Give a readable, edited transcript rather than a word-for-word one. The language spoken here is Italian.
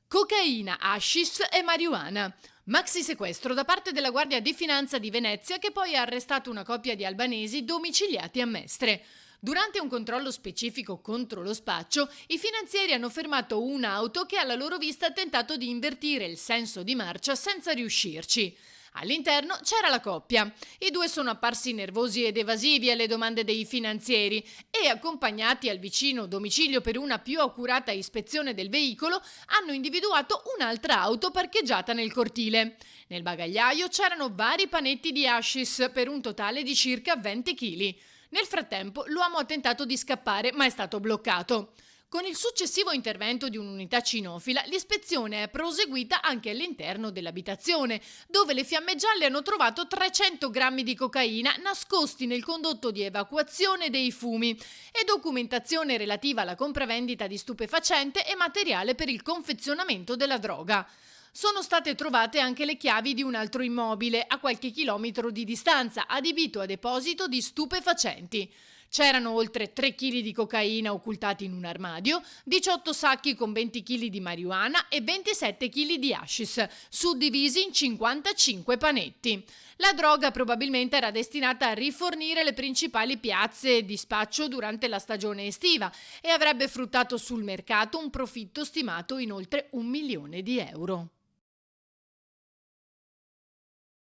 Cocaina, hashish e marijuana. Maxi sequestro da parte della Guardia di Finanza di Venezia che poi ha arrestato una coppia di albanesi domiciliati a Mestre. Durante un controllo specifico contro lo spaccio, i finanzieri hanno fermato un'auto che alla loro vista ha tentato di invertire il senso di marcia senza riuscirci. All'interno c'era la coppia. I due sono apparsi nervosi ed evasivi alle domande dei finanzieri e, accompagnati al vicino domicilio per una più accurata ispezione del veicolo, hanno individuato un'altra auto parcheggiata nel cortile. Nel bagagliaio c'erano vari panetti di hashish per un totale di circa 20 kg. Nel frattempo l'uomo ha tentato di scappare ma è stato bloccato. Con il successivo intervento di un'unità cinofila, l'ispezione è proseguita anche all'interno dell'abitazione, dove le fiamme gialle hanno trovato 300 grammi di cocaina nascosti nel condotto di evacuazione dei fumi e documentazione relativa alla compravendita di stupefacente e materiale per il confezionamento della droga. Sono state trovate anche le chiavi di un altro immobile a qualche chilometro di distanza, adibito a deposito di stupefacenti. C'erano oltre 3 kg di cocaina occultati in un armadio, 18 sacchi con 20 kg di marijuana e 27 kg di hashish, suddivisi in 55 panetti. La droga probabilmente era destinata a rifornire le principali piazze di spaccio durante la stagione estiva e avrebbe fruttato sul mercato un profitto stimato in oltre 1 milione di euro.